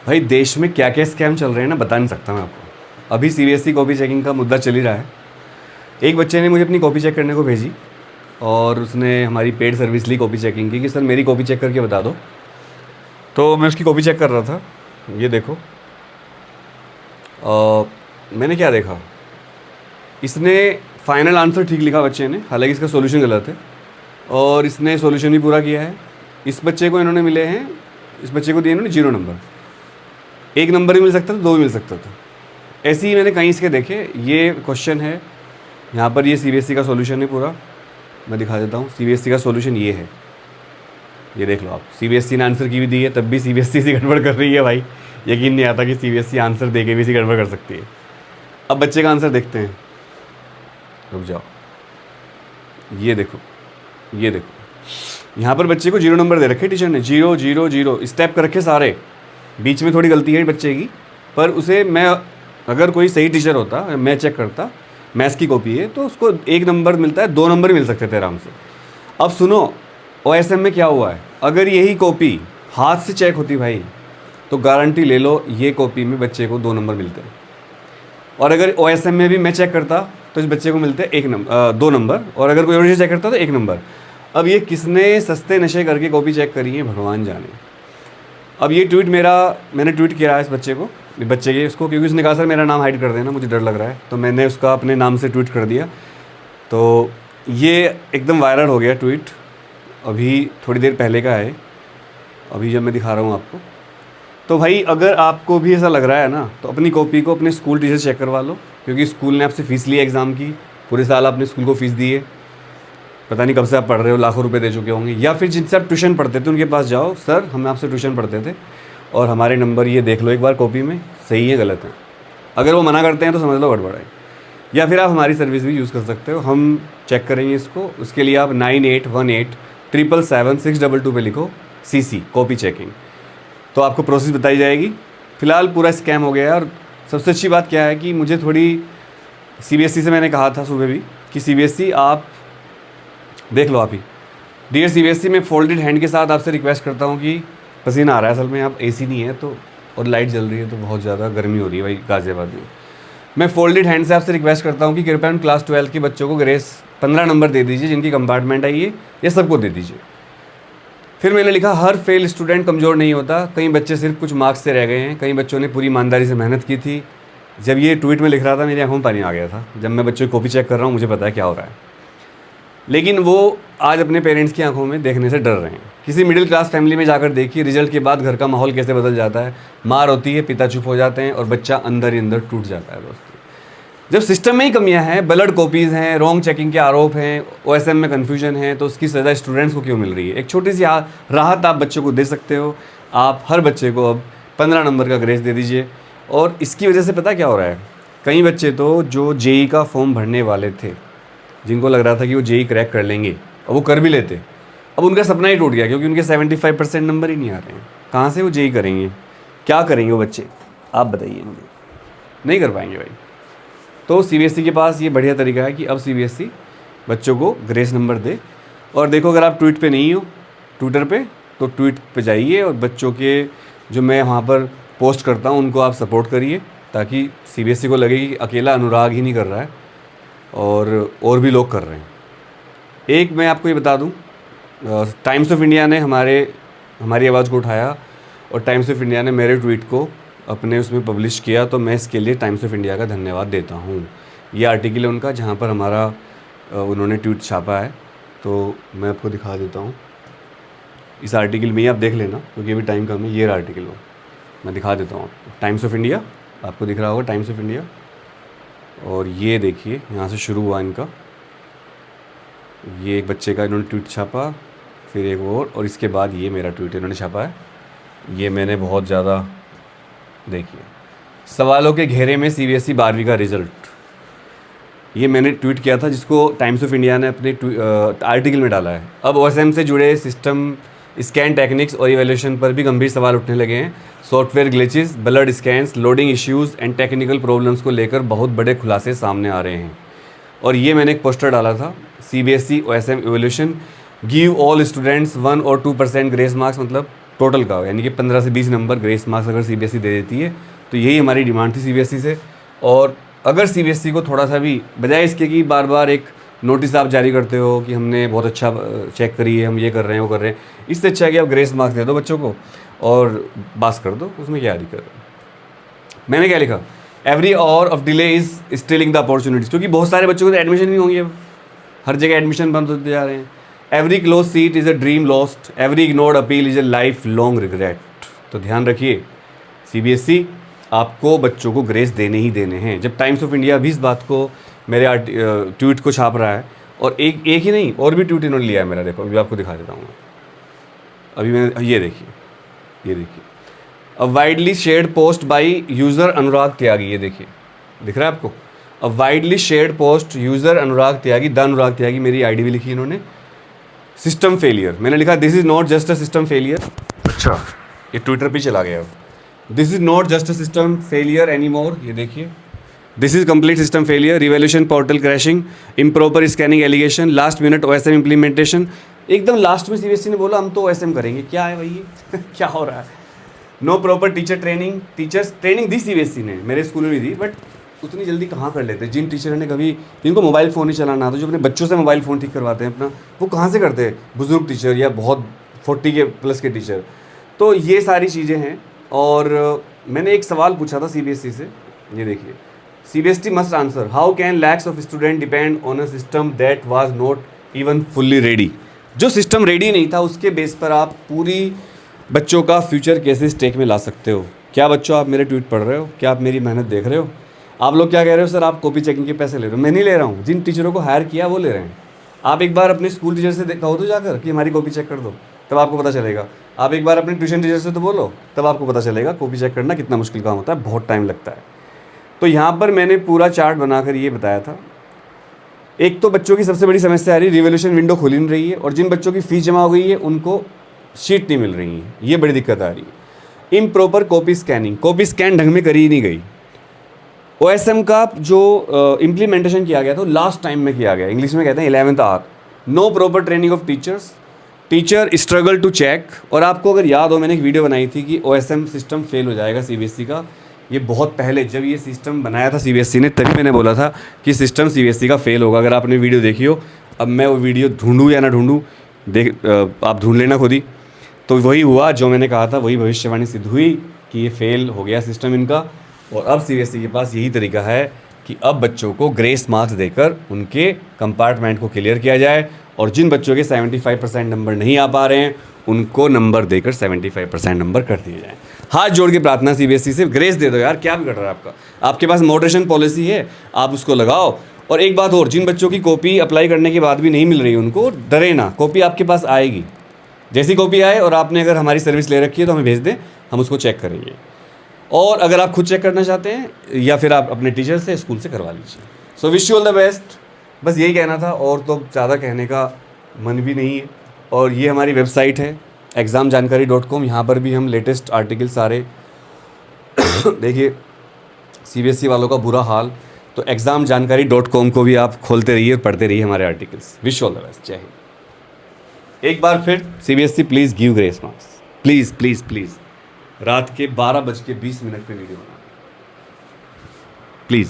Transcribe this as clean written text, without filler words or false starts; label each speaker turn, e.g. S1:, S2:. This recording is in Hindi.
S1: भाई देश में क्या क्या स्कैम चल रहे हैं ना, बता नहीं सकता मैं आपको। अभी सीबीएसई कॉपी चेकिंग का मुद्दा चल ही रहा है। एक बच्चे ने मुझे अपनी कॉपी चेक करने को भेजी और उसने हमारी पेड सर्विस ली कॉपी चेकिंग की कि सर मेरी कॉपी चेक करके बता दो। तो मैं उसकी कॉपी चेक कर रहा था, ये देखो। मैंने क्या देखा, इसने फाइनल आंसर ठीक लिखा बच्चे ने, हालांकि इसका सॉल्यूशन गलत है, और इसने सॉल्यूशन भी पूरा किया है। इस बच्चे को इन्होंने मिले हैं, इस बच्चे को दिए इन्होंने 0 नंबर। 1 नंबर भी मिल सकता था, 2 भी मिल सकता था। ऐसे ही मैंने कहीं इसके देखे। ये क्वेश्चन है यहाँ पर, ये सीबीएसई का सॉल्यूशन है पूरा। मैं दिखा देता हूँ, सीबीएसई का सॉल्यूशन ये है, ये देख लो आप। सीबीएसई ने आंसर की भी दी है, तब भी सीबीएसई इसी गड़बड़ कर रही है भाई। यकीन नहीं आता कि सीबीएसई आंसर दे के भी इसी गड़बड़ कर सकती है। अब बच्चे का आंसर देखते हैं, रुक जाओ। ये देखो, ये देखो, यहाँ पर बच्चे को 0 नंबर दे रखे टीचर ने, 0 0 0 स्टेप कर रखे सारे। बीच में थोड़ी गलती है बच्चे की, पर उसे मैं, अगर कोई सही टीचर होता, मैं चेक करता, मैथ्स की कॉपी है, तो उसको 1 नंबर मिलता है, 2 नंबर ही मिल सकते थे आराम से। अब सुनो, ओएसएम में क्या हुआ है, अगर यही कॉपी हाथ से चेक होती भाई, तो गारंटी ले लो ये कॉपी में बच्चे को 2 नंबर मिलते हैं। और अगर ओएसएम में भी मैं चेक करता तो इस बच्चे को मिलते 2 नंबर, और अगर कोई और चीज़ चेक करता तो 1 नंबर। अब ये किसने सस्ते नशे करके कॉपी चेक करी है भगवान जाने। अब ये ट्वीट मैंने ट्वीट किया है इस बच्चे को, बच्चे के उसको, क्योंकि उसने कहा सर मेरा नाम हाइड कर देना, मुझे डर लग रहा है, तो मैंने उसका अपने नाम से ट्वीट कर दिया। तो ये एकदम वायरल हो गया ट्वीट, अभी थोड़ी देर पहले का है, अभी जब मैं दिखा रहा हूँ आपको। तो भाई अगर आपको भी ऐसा लग रहा है ना, तो अपनी कॉपी को अपने स्कूल टीचर चेक करवा लो, क्योंकि स्कूल ने आपसे फ़ीस ली है एग्ज़ाम की, पूरे साल आपने स्कूल को फ़ीस दी है, पता नहीं कब से आप पढ़ रहे हो, लाखों रुपए दे चुके होंगे। या फिर जिनसे आप ट्यूशन पढ़ते थे उनके पास जाओ, सर हम आपसे ट्यूशन पढ़ते थे और हमारे नंबर ये देख लो एक बार कॉपी में, सही है गलत है। अगर वो मना करते हैं तो समझ लो गड़बड़ है। या फिर आप हमारी सर्विस भी यूज़ कर सकते हो, हम चेक करेंगे इसको। उसके लिए आप 9818777622 पे लिखो CC कॉपी चेकिंग, तो आपको प्रोसेस बताई जाएगी। फ़िलहाल पूरा स्कैम हो गया है। और सबसे अच्छी बात क्या है कि मुझे थोड़ी सीबीएसई से मैंने कहा था सुबह भी कि सीबीएसई आप देख लो आप ही। डियर सीबीएसई, मैं फोल्डेड हैंड के साथ आपसे रिक्वेस्ट करता हूँ कि पसीना आ रहा है असल में, आप एसी नहीं है तो, और लाइट जल रही है तो बहुत ज़्यादा गर्मी हो रही है भाई गाज़ियाबाद में। मैं फोल्डेड हैंड से आपसे रिक्वेस्ट करता हूँ कि कृपया उन क्लास 12 के बच्चों को ग्रेस 15 नंबर दे दीजिए, जिनकी कंपार्टमेंट आई है, ये सबको दे दीजिए। फिर मैंने लिखा हर फेल स्टूडेंट कमज़ोर नहीं होता, कई बच्चे सिर्फ कुछ मार्क्स से रह गए हैं, कई बच्चों ने पूरी ईमानदारी से मेहनत की थी। जब ये ट्वीट में लिख रहा था मेरी आंखों में पानी आ गया था। जब मैं बच्चों की कॉपी चेक कर रहा हूँ मुझे पता है क्या हो रहा है, लेकिन वो आज अपने पेरेंट्स की आंखों में देखने से डर रहे हैं। किसी मिडिल क्लास फैमिली में जाकर देखिए रिजल्ट के बाद घर का माहौल कैसे बदल जाता है। मार होती है, पिता चुप हो जाते हैं और बच्चा अंदर ही अंदर टूट जाता है दोस्तों। जब सिस्टम में ही कमियां हैं, ब्लड कॉपीज़ हैं, रॉन्ग चेकिंग के आरोप हैं, ओएसएम में कन्फ्यूजन है, तो उसकी सज़ा स्टूडेंट्स को क्यों मिल रही है। एक छोटी सी राहत आप बच्चों को दे सकते हो। आप हर बच्चे को अब 15 नंबर का ग्रेस दे दीजिए। और इसकी वजह से पता क्या हो रहा है, कई बच्चे तो जो जेई का फॉर्म भरने वाले थे, जिनको लग रहा था कि वो जेई क्रैक कर लेंगे और वो कर भी लेते, अब उनका सपना ही टूट गया, क्योंकि उनके 75% नंबर ही नहीं आ रहे हैं। कहाँ से वो जेई करेंगे, क्या करेंगे वो बच्चे, आप बताइए मुझे। नहीं कर पाएंगे भाई। तो सीबीएसई के पास ये बढ़िया तरीका है कि अब सीबीएसई बच्चों को ग्रेस नंबर दे। और देखो, अगर आप ट्वीट पे नहीं हो, ट्विटर पे, तो ट्वीट पे जाइए और बच्चों के जो मैं वहाँ पर पोस्ट करता हूँ उनको आप सपोर्ट करिए, ताकि सीबीएसई को लगे कि अकेला अनुराग ही नहीं कर रहा है और भी लोग कर रहे हैं। एक मैं आपको ये बता दूँ, टाइम्स ऑफ इंडिया ने हमारी आवाज़ को उठाया और टाइम्स ऑफ इंडिया ने मेरे ट्वीट को अपने उसमें पब्लिश किया, तो मैं इसके लिए टाइम्स ऑफ इंडिया का धन्यवाद देता हूँ। ये आर्टिकल है उनका जहाँ पर हमारा उन्होंने ट्वीट छापा है, तो मैं आपको दिखा देता हूँ। इस आर्टिकल में ही आप देख लेना, क्योंकि अभी टाइम कम है। ये आर्टिकल हो, मैं दिखा देता हूँ आपको। टाइम्स ऑफ इंडिया, आपको दिख रहा होगा टाइम्स ऑफ इंडिया, और ये देखिए यहाँ से शुरू हुआ इनका। ये एक बच्चे का इन्होंने ट्वीट छापा, फिर एक और इसके बाद ये मेरा ट्वीट इन्होंने छापा है। ये मैंने बहुत ज़्यादा, देखिए, सवालों के घेरे में सीबीएसई 12वीं का रिज़ल्ट, ये मैंने ट्वीट किया था, जिसको टाइम्स ऑफ इंडिया ने अपने आर्टिकल में डाला है। अब ओएसएम से जुड़े सिस्टम स्कैन टेक्निक्स और इवैल्यूएशन पर भी गंभीर सवाल उठने लगे हैं। Software glitches, blood scans, loading issues and technical problems को लेकर बहुत बड़े खुलासे सामने आ रहे हैं। और ये मैंने एक पोस्टर डाला था, CBSE OSM evaluation give all students 1 और 2% ग्रेस मार्क्स, मतलब टोटल का, यानी कि 15 से 20 नंबर ग्रेस मार्क्स अगर सीबीएसई दे देती है तो यही हमारी डिमांड थी सीबीएसई से। और अगर सीबीएसई को थोड़ा सा भी, बजाय इसके कि बार बार एक नोटिस आप जारी करते हो कि हमने बहुत अच्छा चेक करी है, हम ये कर रहे हैं वो कर रहे हैं, इससे अच्छा है कि आप ग्रेस मार्क्स दे दो बच्चों को और पास कर दो, उसमें क्या दिक्कत है। मैंने क्या लिखा, every hour of delay is stealing the opportunities, क्योंकि बहुत सारे बच्चों को तो एडमिशन नहीं होंगे, अब हर जगह एडमिशन बंद होते जा रहे हैं। Every close seat is a dream lost, every ignored appeal is a life long regret. तो ध्यान रखिए, सीबीएसई आपको बच्चों को ग्रेस देने ही देने हैं। जब टाइम्स ऑफ इंडिया भी इस बात को, मेरे ट्वीट को छाप रहा है, और एक ही नहीं और भी ट्वीट इन्होंने लिया है मेरा, देखो अभी आपको दिखा देता हूँ। अभी मैंने ये देखिए a widely shared post by user Anurag Tyagi, ये देखिए दिख रहा है आपको, a widely shared post user Anurag Tyagi, the Anurag Tyagi, मेरी आईडी भी लिखी इन्होंने। सिस्टम फेलियर, मैंने लिखा this is not just a system failure. अच्छा, ये ट्विटर पे चला गया। This is not just a system failure any more, ये देखिए, this is complete system failure, revolution portal crashing, improper scanning allegation, last minute OSM implementation. एकदम लास्ट में सीबीएसई ने बोला हम तो ओएसएम करेंगे, क्या है भाई ये क्या हो रहा है। No proper teacher training, teachers training दी सीबीएसई ने, मेरे स्कूल में भी दी, बट उतनी जल्दी कहाँ कर लेते। जिन टीचर ने कभी, जिनको मोबाइल फ़ोन ही चलाना आता, जो अपने बच्चों से मोबाइल फ़ोन ठीक करवाते हैं अपना, वो कहाँ से करते हैं, बुज़ुर्ग टीचर या बहुत 40 के प्लस के टीचर। तो ये सारी चीज़ें हैं। और मैंने एक सवाल पूछा था सीबीएसई से, ये देखिए, CBSE must answer, how can lakhs of students depend on a system that was not even fully ready। जो सिस्टम रेडी नहीं था उसके बेस पर आप पूरी बच्चों का फ्यूचर कैसे स्टेक में ला सकते हो। क्या बच्चों आप मेरे ट्वीट पढ़ रहे हो, क्या आप मेरी मेहनत देख रहे हो। आप लोग क्या कह रहे हो, सर आप कॉपी चेकिंग के पैसे ले रहे हो। मैं नहीं ले रहा हूँ, जिन टीचरों को हायर किया वो ले रहे हैं। आप एक बार अपने स्कूल टीचर से कहो तो जाकर कि हमारी कॉपी चेक कर दो, तब आपको पता चलेगा। आप एक बार अपने ट्यूशन टीचर से तो बोलो, तब आपको पता चलेगा कॉपी चेक करना कितना मुश्किल काम होता है, बहुत टाइम लगता है। तो यहाँ पर मैंने पूरा चार्ट बनाकर ये बताया था। एक तो बच्चों की सबसे बड़ी समस्या आ रही है, रिवोल्यूशन विंडो खुल नहीं रही है, और जिन बच्चों की फ़ीस जमा हो गई है उनको शीट नहीं मिल रही है, ये बड़ी दिक्कत आ रही है। Improper copy scanning, copy scan ढंग में करी ही नहीं गई। ओएसएम का जो इम्प्लीमेंटेशन किया गया था लास्ट टाइम में किया गया, इंग्लिश में कहते हैं 11th hour. No proper training of teachers, teacher struggle to check. और आपको अगर याद हो, मैंने एक वीडियो बनाई थी कि ओएसएम सिस्टम फेल हो जाएगा सीबीएसई का। ये बहुत पहले जब ये सिस्टम बनाया था सीबीएसई ने, तभी मैंने बोला था कि सिस्टम सीबीएसई का फेल होगा। अगर आपने वीडियो देखी हो, अब मैं वो वीडियो ढूंढूं या ना ढूंढूं, आप ढूंढ लेना खुद ही। तो वही हुआ जो मैंने कहा था, वही भविष्यवाणी सिद्ध हुई कि ये फेल हो गया सिस्टम इनका। और अब सीबीएसई के पास यही तरीका है कि अब बच्चों को ग्रेस मार्क्स देकर उनके कंपार्टमेंट को क्लियर किया जाए, और जिन बच्चों के 75% नंबर नहीं आ पा रहे हैं उनको नंबर देकर 75% नंबर कर दिए जाएँ। हाथ जोड़ के प्रार्थना सीबीएसई से, ग्रेस दे दो यार, क्या बिगड़ रहा है आपका। आपके पास मॉडरेशन पॉलिसी है, आप उसको लगाओ। और एक बात और, जिन बच्चों की कॉपी अप्लाई करने के बाद भी नहीं मिल रही उनको डरे ना, कॉपी आपके पास आएगी। जैसी कॉपी आए और आपने अगर हमारी सर्विस ले रखी है तो हमें भेज दें, हम उसको चेक करेंगे। और अगर आप खुद चेक करना चाहते हैं या फिर आप अपने टीचर से, स्कूल से करवा लीजिए। So wish you all the best, बस यही कहना था, और तो ज़्यादा कहने का मन भी नहीं है। और ये हमारी वेबसाइट है examjankari.com, यहाँ पर भी हम लेटेस्ट आर्टिकल सारे देखिए, सीबीएसई वालों का बुरा हाल, तो examjankari.com को भी आप खोलते रहिए और पढ़ते रहिए हमारे articles. Wish all the best, जय हिंद। एक बार फिर CBSE please give grace marks, please please please. रात के 12:20 पे वीडियो बना, प्लीज़।